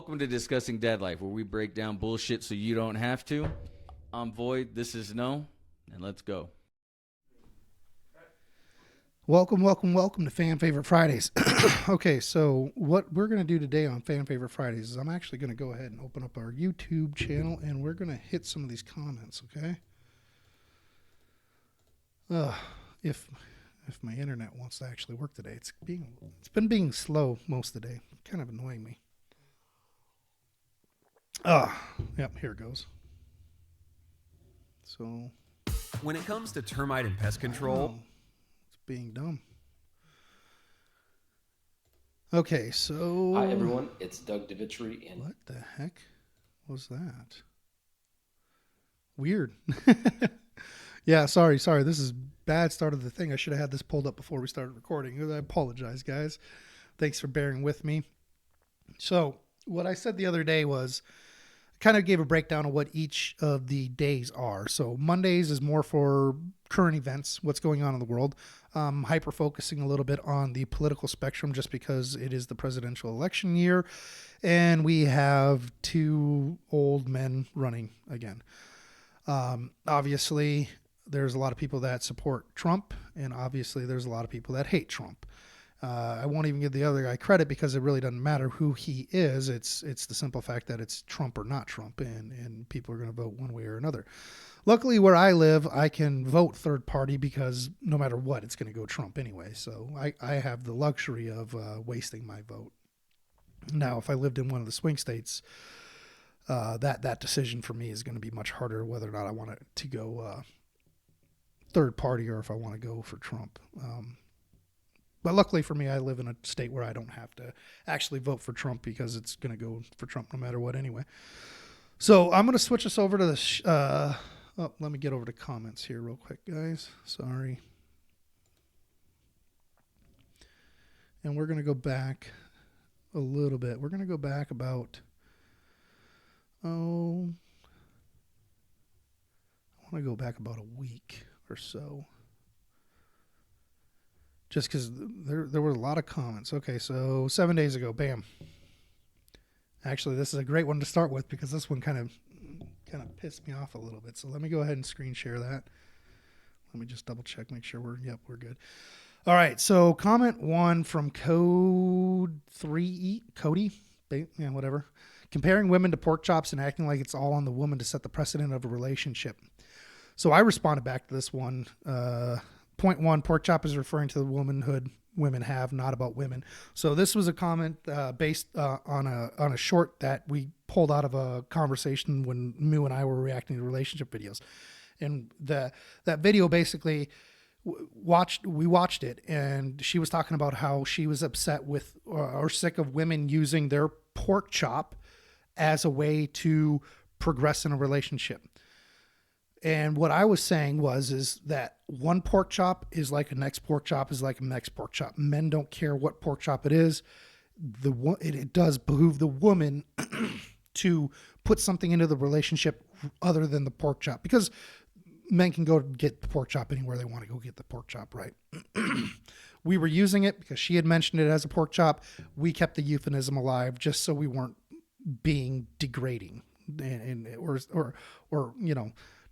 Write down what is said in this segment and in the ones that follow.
Welcome to Discussing Dad Life, where we break down bullshit so you don't have to. I'm Void, this is No, and let's go. Welcome to Fan Favorite Fridays. Okay, so what we're going to do today on Fan Favorite Fridays is I'm actually going to go ahead and open up our YouTube channel, and we're going to hit some of these comments, okay? If my internet wants to actually work today. It's been being slow most of the day. Kind of annoying me. Yep, here it goes. So when it comes to termite and pest control, it's being dumb. Okay, so hi everyone, it's Doug DeVitri and what the heck was that? Weird. Yeah, sorry. This is bad start of the thing. I should have had this pulled up before we started recording. I apologize, guys. Thanks for bearing with me. So what I said the other day was kind of gave a breakdown of what each of the days are. So Mondays is more for current events, what's going on in the world. Hyper focusing a little bit on the political spectrum just because it is the presidential election year and we have two old men running again. Obviously, there's a lot of people that support Trump, and obviously there's a lot of people that hate Trump. I won't even give the other guy credit because it really doesn't matter who he is. It's the simple fact that it's Trump or not Trump, and people are going to vote one way or another. Luckily, where I live, I can vote third party because no matter what, it's going to go Trump anyway. So I have the luxury of wasting my vote. Now, if I lived in one of the swing states, that decision for me is going to be much harder whether or not I want to go third party or if I want to go for Trump. But luckily for me, I live in a state where I don't have to actually vote for Trump because it's going to go for Trump no matter what anyway. So I'm going to switch us over to the... let me get over to comments here real quick, guys. Sorry. And we're going to go back a little bit. We're going to go back about... I want to go back about a week or so. Just because there were a lot of comments. Okay, so 7 days ago, bam. Actually, this is a great one to start with because this one kind of pissed me off a little bit. So let me go ahead and screen share that. Let me just double check, make sure we're good. All right, so comment one from Cody, yeah, whatever. Comparing women to pork chops and acting like it's all on the woman to set the precedent of a relationship. So I responded back to this one. Point one, pork chop is referring to the womanhood women have, not about women. So this was a comment based on a short that we pulled out of a conversation when Moo and I were reacting to relationship videos. And that video basically we watched it, and she was talking about how she was upset with or sick of women using their pork chop as a way to progress in a relationship. And what I was saying is that one pork chop is like a next pork chop is like a next pork chop. Men don't care what pork chop it is. It does behoove the woman to put something into the relationship other than the pork chop, because men can go get the pork chop anywhere they want to go get the pork chop, right? We were using it because she had mentioned it as a pork chop. We kept the euphemism alive just so we weren't being degrading or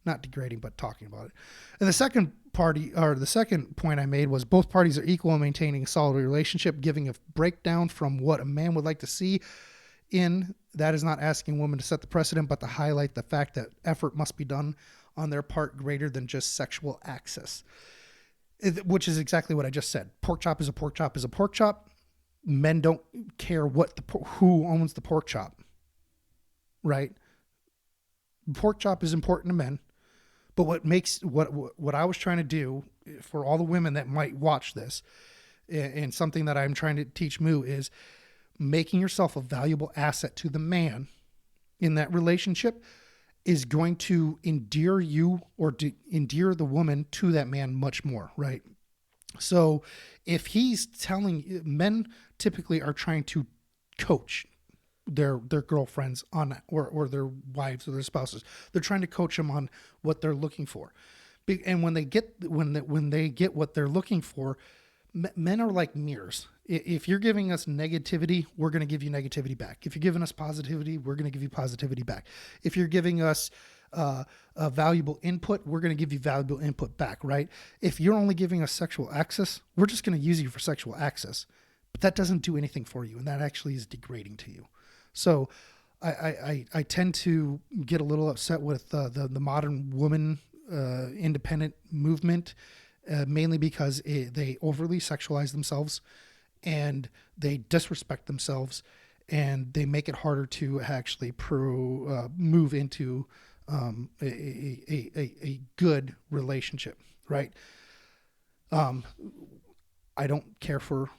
not degrading, but talking about it. And the second point I made was both parties are equal in maintaining a solid relationship, giving a breakdown from what a man would like to see in. That is not asking women to set the precedent, but to highlight the fact that effort must be done on their part greater than just sexual access, which is exactly what I just said. Pork chop is a pork chop is a pork chop. Men don't care who owns the pork chop, right? Pork chop is important to men. But what I was trying to do for all the women that might watch this, and something that I'm trying to teach Moo, is making yourself a valuable asset to the man in that relationship is going to endear you or endear the woman to that man much more, right? So if he's telling, men typically are trying to coach their girlfriends on, or their wives or their spouses. They're trying to coach them on what they're looking for. And when they get what they're looking for, Men are like mirrors. If you're giving us negativity, we're going to give you negativity back. If you're giving us positivity, we're going to give you positivity back. If you're giving us a valuable input, we're going to give you valuable input back, right? If you're only giving us sexual access, we're just going to use you for sexual access. But that doesn't do anything for you, and that actually is degrading to you. So I tend to get a little upset with the modern woman independent movement, mainly because they overly sexualize themselves and they disrespect themselves, and they make it harder to actually move into a good relationship, right? I don't care for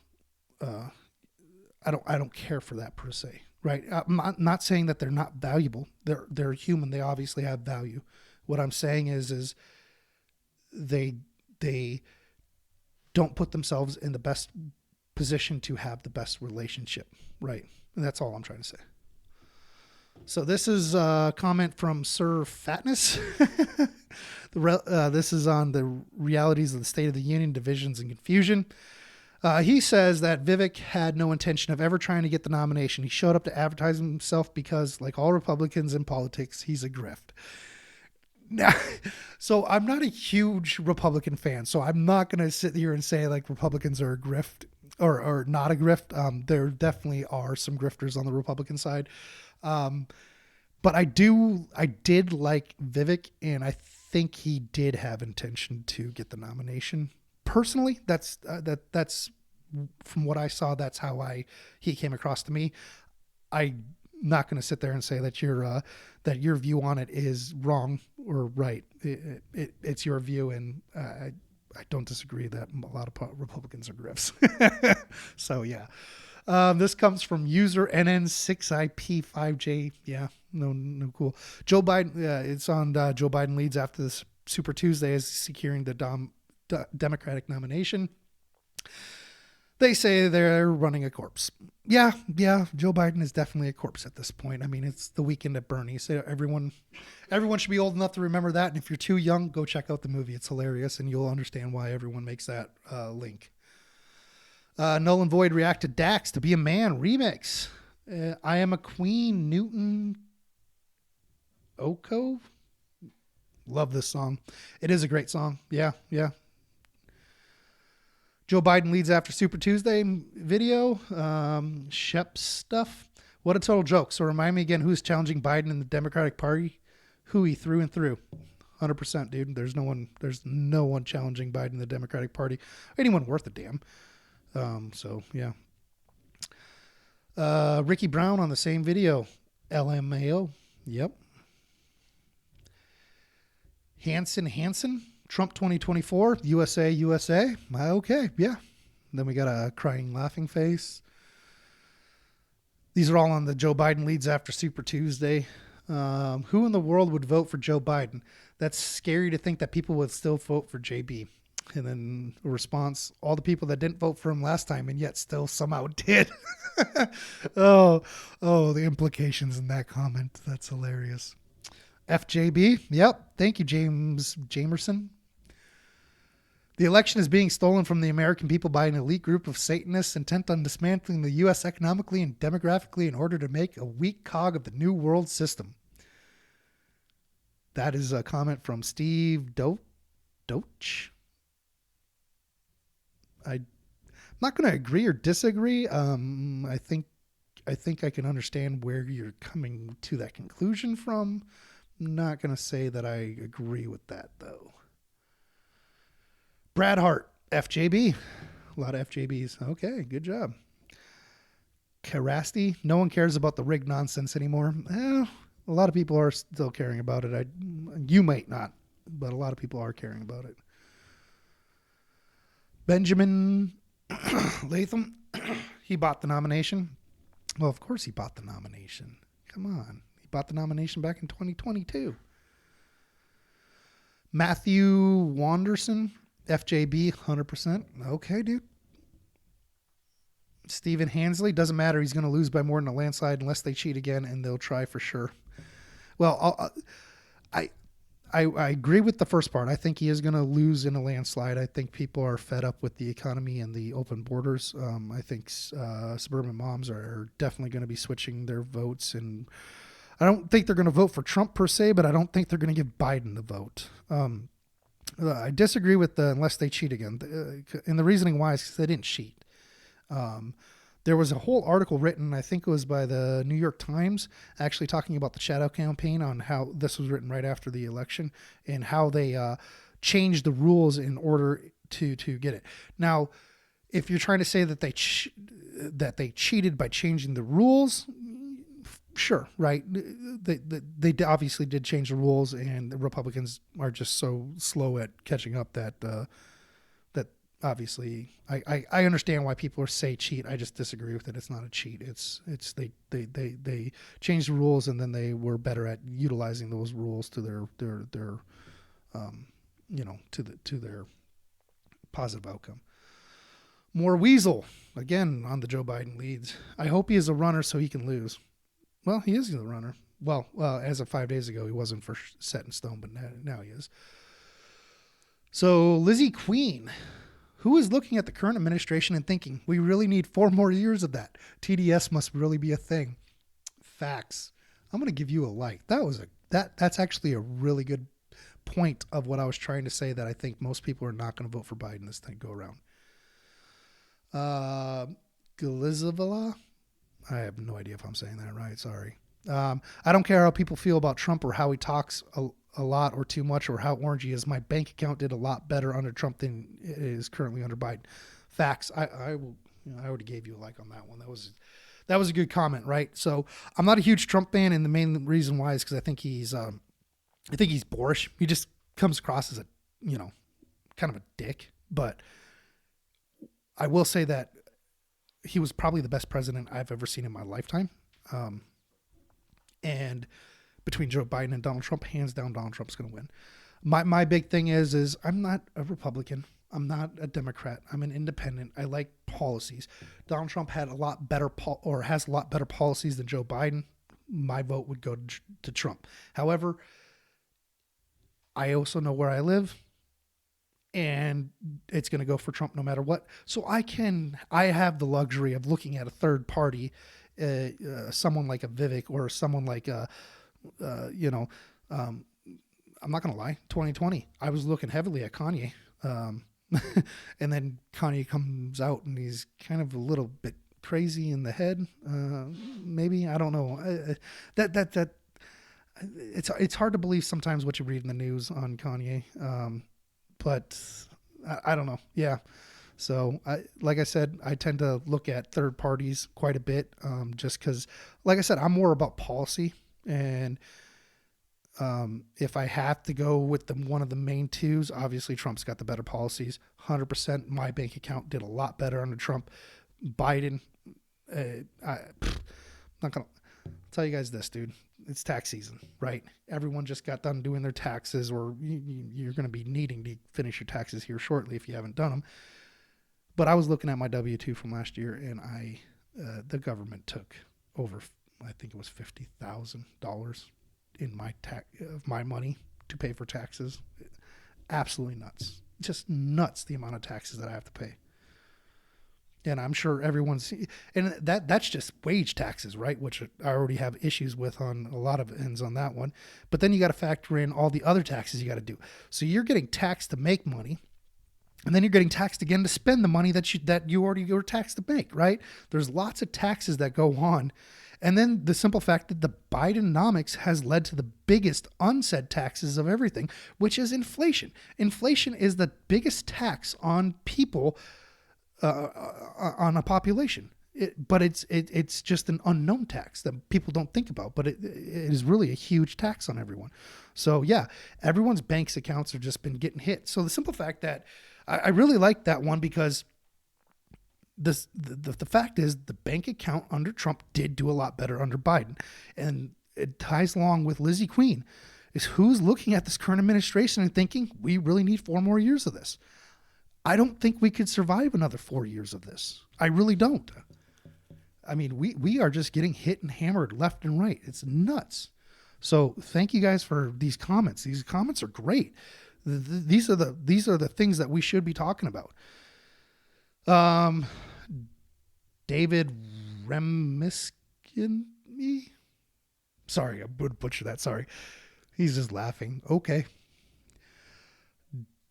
I don't care for that per se, right? I'm not saying that they're not valuable. They're human. They obviously have value. What I'm saying is they don't put themselves in the best position to have the best relationship, right? And that's all I'm trying to say. So this is a comment from Sir Fatness. This is on the realities of the State of the Union, divisions and confusion. He says that Vivek had no intention of ever trying to get the nomination. He showed up to advertise himself because, like all Republicans in politics, he's a grift. Now, so I'm not a huge Republican fan, so I'm not going to sit here and say like Republicans are a grift or not a grift. There definitely are some grifters on the Republican side. But I did like Vivek, and I think he did have intention to get the nomination. Personally, that's from what I saw, that's how he came across to me. I'm not going to sit there and say that your view on it is wrong or right. It's your view, and I don't disagree that a lot of Republicans are grifts. So yeah. This comes from user NN6IP5J. Yeah, no cool. Joe Biden, it's on Joe Biden leads after this Super Tuesday as securing the Democratic nomination. They say they're running a corpse. Yeah, Joe Biden is definitely a corpse at this point. I mean, it's the weekend at Bernie's. So everyone should be old enough to remember that. And if you're too young, go check out the movie. It's hilarious, and you'll understand why everyone makes that link. Null and Void reacted Dax to Be a Man remix. I Am a Queen, Newton Oko. Love this song. It is a great song. Yeah. Joe Biden leads after Super Tuesday video. Shep stuff. What a total joke. So remind me again, who's challenging Biden in the Democratic Party? Hooey through and through. 100%, dude. There's no one challenging Biden in the Democratic Party. Anyone worth a damn. So yeah. Ricky Brown on the same video. LMAO. Yep. Hansen. Trump 2024. USA. Okay. Yeah. Then we got a crying, laughing face. These are all on the Joe Biden leads after Super Tuesday. Who in the world would vote for Joe Biden? That's scary to think that people would still vote for JB. And then a response, all the people that didn't vote for him last time and yet still somehow did. Oh, the implications in that comment. That's hilarious. FJB. Yep. Thank you, James Jamerson. The election is being stolen from the American people by an elite group of Satanists intent on dismantling the U.S. economically and demographically in order to make a weak cog of the New World System. That is a comment from Steve Doach. I'm not going to agree or disagree. I think I can understand where you're coming to that conclusion from. I'm not going to say that I agree with that, though. Brad Hart, FJB. A lot of FJBs. Okay, good job. Karasti, no one cares about the rig nonsense anymore. A lot of people are still caring about it. You might not, but a lot of people are caring about it. Benjamin Latham, he bought the nomination. Well, of course he bought the nomination. Come on. He bought the nomination back in 2022. Matthew Wanderson, FJB, 100%. Okay, dude. Stephen Hansley, doesn't matter. He's going to lose by more than a landslide unless they cheat again, and they'll try for sure. Well, I agree with the first part. I think he is going to lose in a landslide. I think people are fed up with the economy and the open borders. I think suburban moms are definitely going to be switching their votes, and I don't think they're going to vote for Trump per se, but I don't think they're going to give Biden the vote. I disagree with the unless they cheat again. And the reasoning why is because they didn't cheat. There was a whole article written, I think it was by the New York Times, actually talking about the shadow campaign, on how this was written right after the election and how they changed the rules in order to get it. Now, if you're trying to say that they cheated by changing the rules, sure, right? They obviously did change the rules, and the Republicans are just so slow at catching up that obviously I understand why people say cheat. I just disagree with it. It's not a cheat. It's they changed the rules, and then they were better at utilizing those rules to their to their positive outcome. More weasel again on the Joe Biden leads. I hope he is a runner so he can lose. Well, he is the runner. Well, as of 5 days ago, he wasn't for set in stone, but now he is. So Lizzie Queen, who is looking at the current administration and thinking, we really need 4 more years of that. TDS must really be a thing. Facts. I'm going to give you a like. That's actually a really good point of what I was trying to say, that I think most people are not going to vote for Biden this time go around. Galizavala? I have no idea if I'm saying that right. Sorry. I don't care how people feel about Trump or how he talks a lot or too much or how orange he is. My bank account did a lot better under Trump than it is currently under Biden. Facts. I already gave you a like on that one. That was a good comment, right? So I'm not a huge Trump fan, and the main reason why is because I think he's boorish. He just comes across as a kind of a dick. But I will say that he was probably the best president I've ever seen in my lifetime. And between Joe Biden and Donald Trump, hands down, Donald Trump's going to win. My big thing is I'm not a Republican. I'm not a Democrat. I'm an independent. I like policies. Donald Trump had a lot better has a lot better policies than Joe Biden. My vote would go to Trump. However, I also know where I live, and it's going to go for Trump no matter what. So I have the luxury of looking at a third party, someone like a Vivek or someone like I'm not going to lie, 2020, I was looking heavily at Kanye. And then Kanye comes out and he's kind of a little bit crazy in the head. Maybe, I don't know. It's hard to believe sometimes what you read in the news on Kanye. But I don't know. Yeah. So like I said, I tend to look at third parties quite a bit. Just cause like I said, I'm more about policy, and if I have to go with one of the main twos, obviously Trump's got the better policies. 100%. My bank account did a lot better under Trump. Biden, I'm not gonna tell you guys this, dude. It's tax season, right? Everyone just got done doing their taxes, or you're going to be needing to finish your taxes here shortly if you haven't done them. But I was looking at my W-2 from last year, and the government took over, I think it was $50,000 in my money to pay for taxes. Absolutely nuts. Just nuts, the amount of taxes that I have to pay. And I'm sure and that's just wage taxes, right? Which I already have issues with on a lot of ends on that one. But then you got to factor in all the other taxes you got to do. So you're getting taxed to make money, and then you're getting taxed again to spend the money that you already were taxed to make, right? There's lots of taxes that go on. And then the simple fact that the Bidenomics has led to the biggest unsaid taxes of everything, which is inflation. Inflation is the biggest tax on people, on a population. But it's just an unknown tax that people don't think about, but it is really a huge tax on everyone. So yeah, everyone's banks accounts have just been getting hit. So the simple fact that I really like that one, because the fact is the bank account under Trump did do a lot better under Biden. And it ties along with Lizzie Queen, is who's looking at this current administration and thinking, we really need 4 more years of this. I don't think we could survive another 4 years of this. I really don't. I mean, we are just getting hit and hammered left and right. It's nuts. So thank you guys for these comments. These comments are great. These are the things that we should be talking about. David Remiskin. Sorry, I would butcher that. Sorry. He's just laughing. Okay.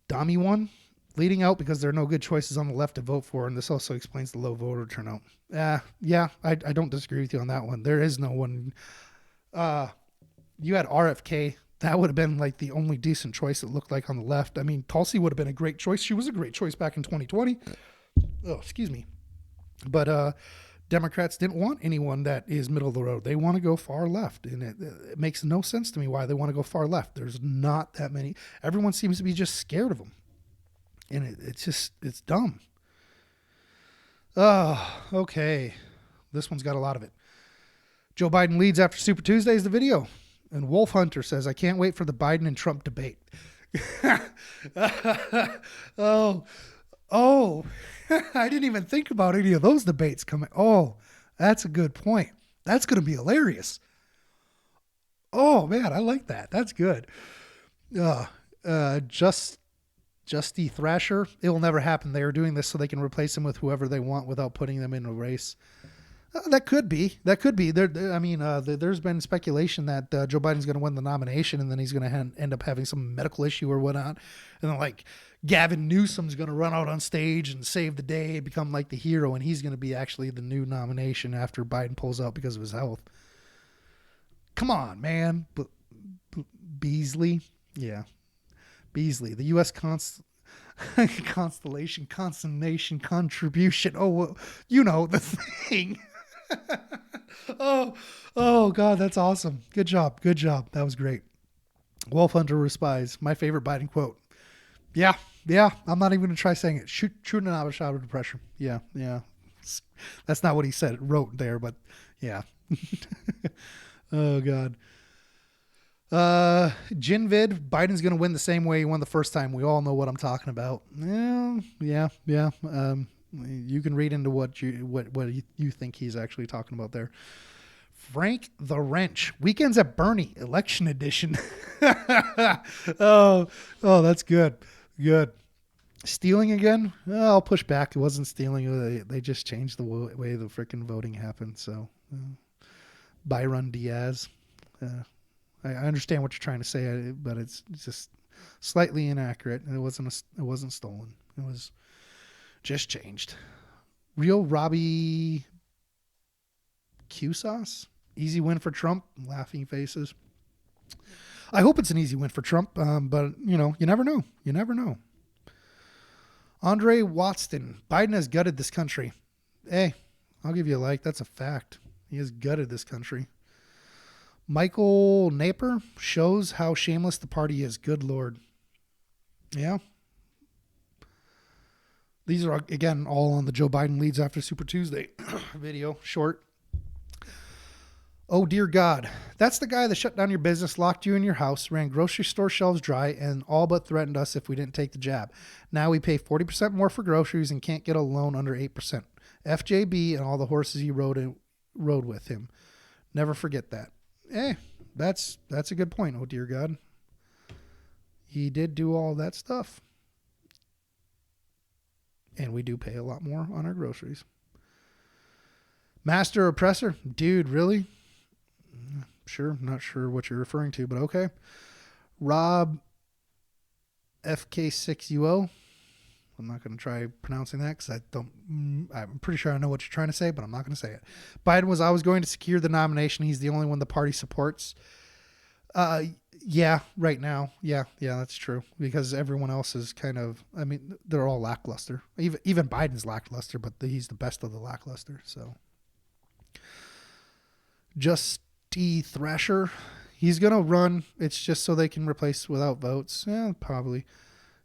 Dami one, leading out because there are no good choices on the left to vote for, and this also explains the low voter turnout. Yeah, I don't disagree with you on that one. There is no one. You had RFK. That would have been like the only decent choice it looked like on the left. I mean, Tulsi would have been a great choice. She was a great choice back in 2020. Oh, excuse me. But Democrats didn't want anyone that is middle of the road. They want to go far left, and it makes no sense to me why they want to go far left. There's not that many. Everyone seems to be just scared of them, and it's dumb. Okay. This one's got a lot of it. Joe Biden leads after Super Tuesday is the video. And Wolf Hunter says, I can't wait for the Biden and Trump debate. Oh, I didn't even think about any of those debates coming. Oh, that's a good point. That's going to be hilarious. Oh, man, I like that. That's good. Justy Thrasher, it will never happen. They are doing this so they can replace him with whoever they want without putting them in a race. That could be. There's been speculation that Joe Biden's going to win the nomination and then he's going to end up having some medical issue or whatnot. And then like Gavin Newsom's going to run out on stage and save the day, become like the hero, and he's going to be actually the new nomination after Biden pulls out because of his health. Come on, man. Beasley. Yeah. Beasley, the U.S. constellation, consummation, contribution. Oh, well, you know the thing. oh God, that's awesome. Good job. That was great. Wolf Hunter Respies, my favorite Biden quote. Yeah. I'm not even gonna try saying it. Shooting an out of the pressure. Yeah. That's not what he said. It wrote there, but yeah. Oh God. Jinvid, Biden's gonna win the same way he won the first time. We all know what I'm talking about. Yeah. You can read into what you think he's actually talking about there. Frank the Wrench, Weekends at Bernie, election edition. oh, that's good. Stealing again? I'll push back. It wasn't stealing. They just changed the way the freaking voting happened. So, Byron Diaz. I understand what you're trying to say, but it's just slightly inaccurate. It wasn't stolen. It was just changed. Real Robbie Q sauce. Easy win for Trump. Laughing faces. I hope it's an easy win for Trump, but you never know. You never know. Andre Watson. Biden has gutted this country. Hey, I'll give you a like. That's a fact. He has gutted this country. Michael Naper shows how shameless the party is. Good Lord. Yeah. These are, again, all on the Joe Biden leads after Super Tuesday video. Short. Oh, dear God. That's the guy that shut down your business, locked you in your house, ran grocery store shelves dry, and all but threatened us if we didn't take the jab. Now we pay 40% more for groceries and can't get a loan under 8%. FJB and all the horses he rode with him. Never forget that. That's a good point. Oh, dear God. He did do all that stuff. And we do pay a lot more on our groceries. Master oppressor? Dude, really? Sure. Not sure what you're referring to, but okay. Rob FK6UO. I'm not going to try pronouncing that because I'm pretty sure I know what you're trying to say, but I'm not going to say it. Biden was always going to secure the nomination. He's the only one the party supports. Yeah, right now. Yeah, that's true. Because everyone else is they're all lackluster. Even Biden's lackluster, but he's the best of the lackluster. So, Just D Thrasher, he's going to run. It's just so they can replace without votes. Yeah, probably.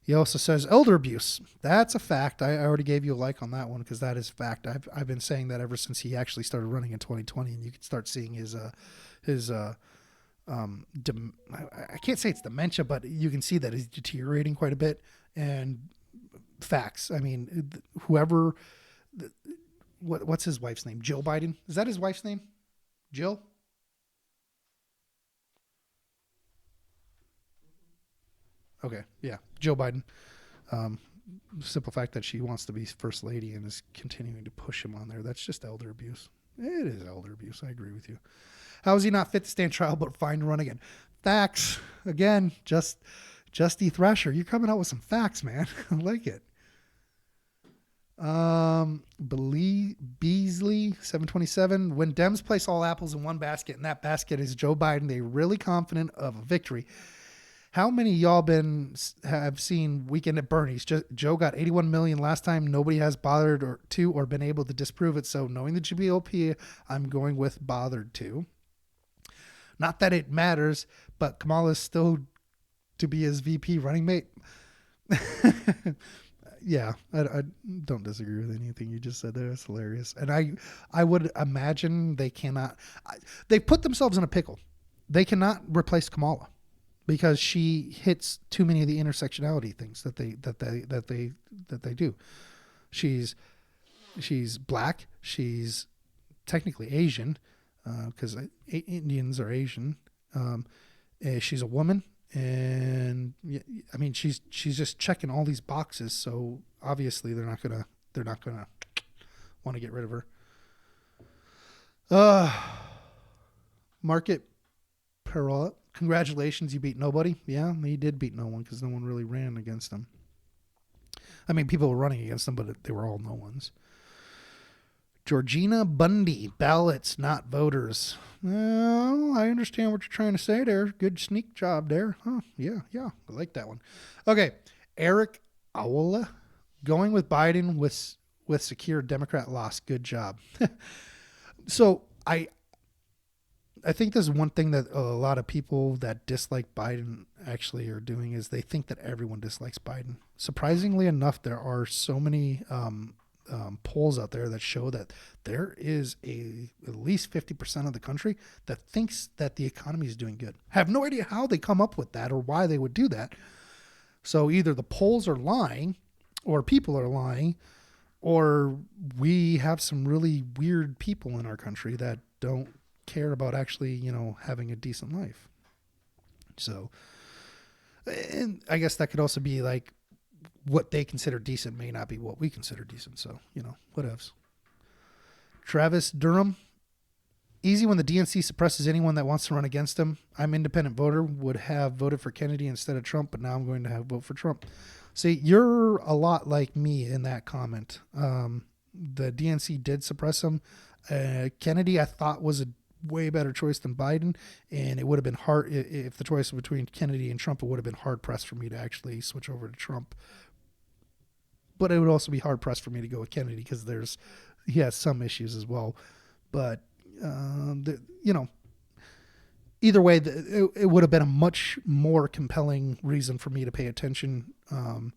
He also says elder abuse. That's a fact. I already gave you a like on that one because that is fact. I've been saying that ever since he actually started running in 2020, and you can start seeing his I can't say it's dementia, but you can see that he's deteriorating quite a bit. And facts. I mean, what's his wife's name? Jill Biden. Is that his wife's name? Jill? Okay, yeah, Joe Biden. Simple fact that she wants to be first lady and is continuing to push him on there. That's just elder abuse. It is elder abuse. I agree with you. How is he not fit to stand trial but fine to run again? Facts. Again, Justy Thrasher. You're coming out with some facts, man. I like it. Beasley 727. When Dems place all apples in one basket and that basket is Joe Biden, they're really confident of a victory. How many of y'all have seen Weekend at Bernie's? Joe got 81 million last time. Nobody has bothered or been able to disprove it. So knowing the GOP, I'm going with bothered to. Not that it matters, but Kamala is still to be his VP running mate. Yeah, I don't disagree with anything you just said there. It's hilarious. And I would imagine they cannot. They put themselves in a pickle. They cannot replace Kamala because she hits too many of the intersectionality things that they do. She's black. She's technically Asian because Indians are Asian. She's a woman. And I mean, she's just checking all these boxes. So obviously they're not gonna want to get rid of her. Market Perot, congratulations, you beat nobody. Yeah, he did beat no one because no one really ran against him. I mean, people were running against him, but they were all no ones. Georgina Bundy, ballots, not voters. Well, I understand what you're trying to say there. Good sneak job there. Huh, yeah, I like that one. Okay, Eric Awola, going with Biden with secure Democrat loss. Good job. So I think there's one thing that a lot of people that dislike Biden actually are doing is they think that everyone dislikes Biden. Surprisingly enough, there are so many polls out there that show that there is at least 50% of the country that thinks that the economy is doing good. I have no idea how they come up with that or why they would do that. So either the polls are lying or people are lying, or we have some really weird people in our country that don't care about actually, having a decent life. So, and I guess that could also be like what they consider decent may not be what we consider decent. So, whatevs. Travis Durham. Easy when the DNC suppresses anyone that wants to run against them. I'm an independent voter, would have voted for Kennedy instead of Trump, but now I'm going to vote for Trump. See, you're a lot like me in that comment. The DNC did suppress him. Kennedy, I thought, was a way better choice than Biden, and it would have been hard if the choice was between Kennedy and Trump. It would have been hard pressed for me to actually switch over to Trump. But it would also be hard pressed for me to go with Kennedy because he has some issues as well. But either way, it would have been a much more compelling reason for me to pay attention if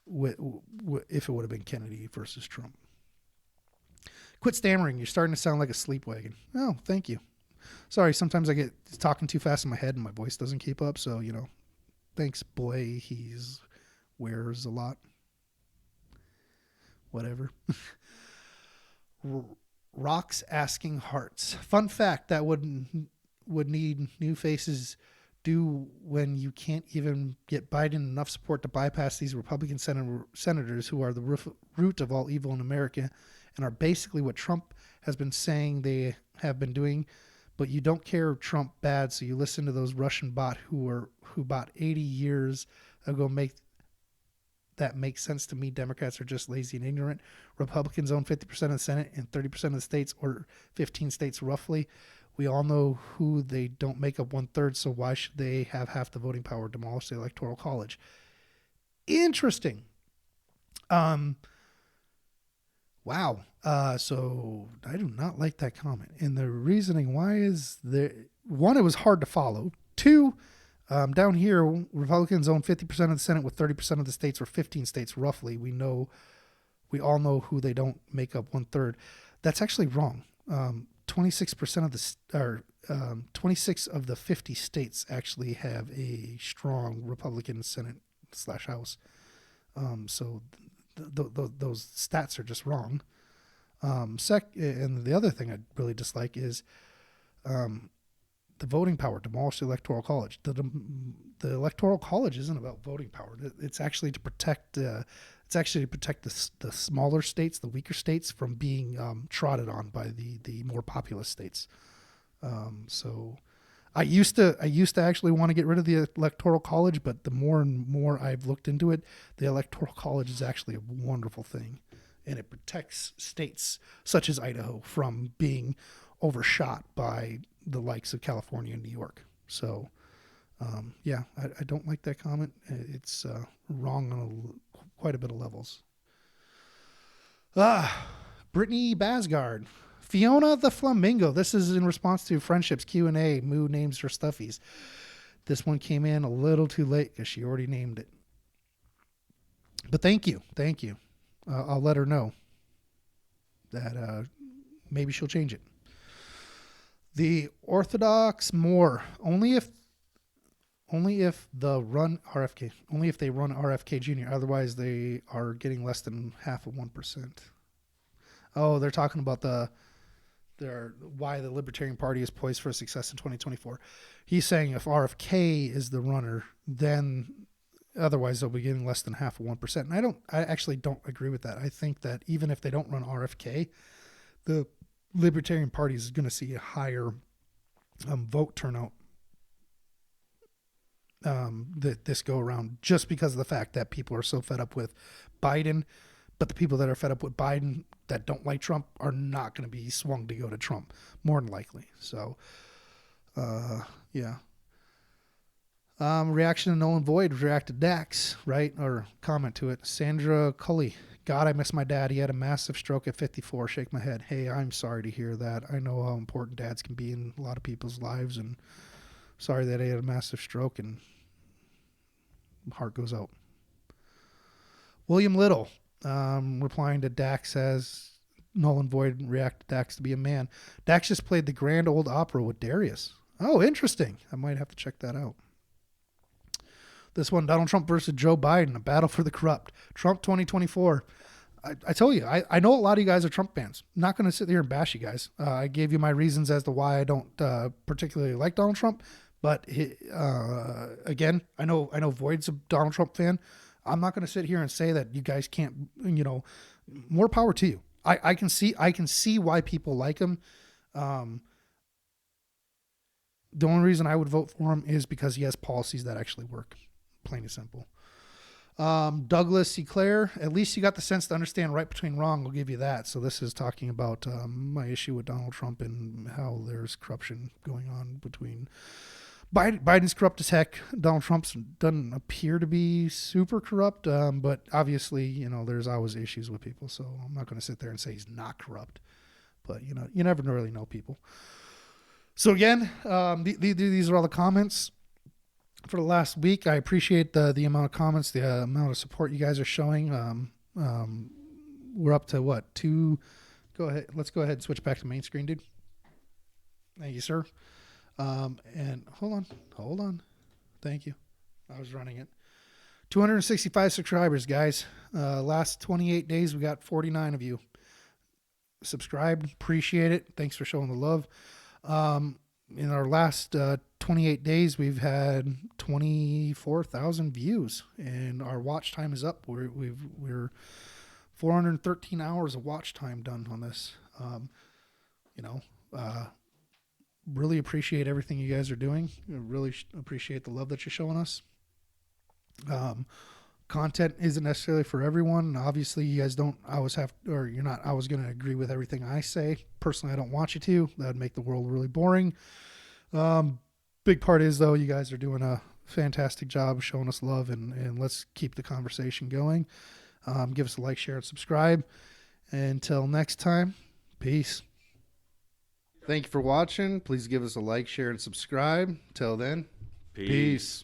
it would have been Kennedy versus Trump. Quit stammering. You're starting to sound like a sleep wagon. Oh, thank you. Sorry, sometimes I get talking too fast in my head and my voice doesn't keep up. So, thanks, boy. He's wears a lot. Whatever. Rocks asking hearts. Fun fact that would need new faces do when you can't even get Biden enough support to bypass these Republican senators who are the root of all evil in America and are basically what Trump has been saying they have been doing. But you don't care Trump bad, so you listen to those Russian bot who bought 80 years ago that makes sense to me. Democrats are just lazy and ignorant. Republicans own 50% of the Senate and 30% of the states, or 15 states roughly. We all know who they don't make up 1/3, so why should they have half the voting power? Demolish the Electoral College. Interesting. Wow. So I do not like that comment. And the reasoning why is one, it was hard to follow. Two, down here, Republicans own 50% of the Senate with 30% of the states, or 15 states roughly. We all know who they don't make up 1/3. That's actually wrong. 26% of 26 of the 50 states actually have a strong Republican Senate / House. So those stats are just wrong. And the other thing I really dislike is the the voting power, demolish the electoral college. The electoral college isn't about voting power. It's actually to protect. It's actually to protect the smaller states, the weaker states, from being trodden on by the more populous states. So, I used to actually want to get rid of the electoral college, but the more and more I've looked into it, the electoral college is actually a wonderful thing, and it protects states such as Idaho from being overshot by the likes of California and New York. So, yeah, I don't like that comment. It's wrong on quite a bit of levels. Brittany Basgard. Fiona the Flamingo. This is in response to Friendships Q&A. Moo names her stuffies. This one came in a little too late because she already named it. But thank you. Thank you. I'll let her know that maybe she'll change it. The Orthodox Moor. Only if they run RFK Jr. Otherwise, they are getting less than half of 1%. Oh, they're talking about why the Libertarian Party is poised for success in 2024. He's saying if RFK is the runner, then otherwise they'll be getting less than half of 1%. And I actually don't agree with that. I think that even if they don't run RFK, the Libertarian Party is going to see a higher vote turnout this go around, just because of the fact that people are so fed up with Biden. But the people that are fed up with Biden that don't like Trump are not going to be swung to go to Trump, more than likely. So, yeah. Reaction to Null and Void. React to Dax, right? Or comment to it. Sandra Cully. God, I miss my dad. He had a massive stroke at 54. Shake my head. Hey, I'm sorry to hear that. I know how important dads can be in a lot of people's lives, and sorry that he had a massive stroke, and heart goes out. William Little. Replying to Dax, says Null and Void react to Dax to be a man. Dax just played the Grand Old Opera with Darius. Oh, interesting. I might have to check that out. This one, Donald Trump versus Joe Biden, a battle for the corrupt. Trump 2024. I tell you, I know a lot of you guys are Trump fans. I'm not going to sit here and bash you guys. I gave you my reasons as to why I don't particularly like Donald Trump. But again, I know Void's a Donald Trump fan. I'm not going to sit here and say that you guys can't, more power to you. I can see why people like him. The only reason I would vote for him is because he has policies that actually work, plain and simple. Douglas C. Clare, at least you got the sense to understand right between wrong. I'll give you that. So this is talking about my issue with Donald Trump and how there's corruption going on between Biden's corrupt as heck. Donald Trump doesn't appear to be super corrupt, but obviously, there's always issues with people. So I'm not going to sit there and say he's not corrupt, but you never really know people. So again, these are all the comments for the last week. I appreciate the amount of comments, the amount of support you guys are showing. We're up to what? 2? Go ahead. Let's go ahead and switch back to main screen, dude. Thank you, sir. And hold on. Thank you. I was running it. 265 subscribers, guys. Last 28 days, we got 49 of you subscribed. Appreciate it. Thanks for showing the love. In our last 28 days, we've had 24,000 views, and our watch time is up. We're 413 hours of watch time done on this. Really appreciate everything you guys are doing. I really appreciate the love that you're showing us. Content isn't necessarily for everyone. Obviously, you guys don't always have, or you're not always going to agree with everything I say. Personally, I don't want you to. That would make the world really boring. Big part is, though, you guys are doing a fantastic job showing us love, and let's keep the conversation going. Give us a like, share, and subscribe. Until next time, peace. Thank you for watching. Please give us a like, share, and subscribe. Till then, peace.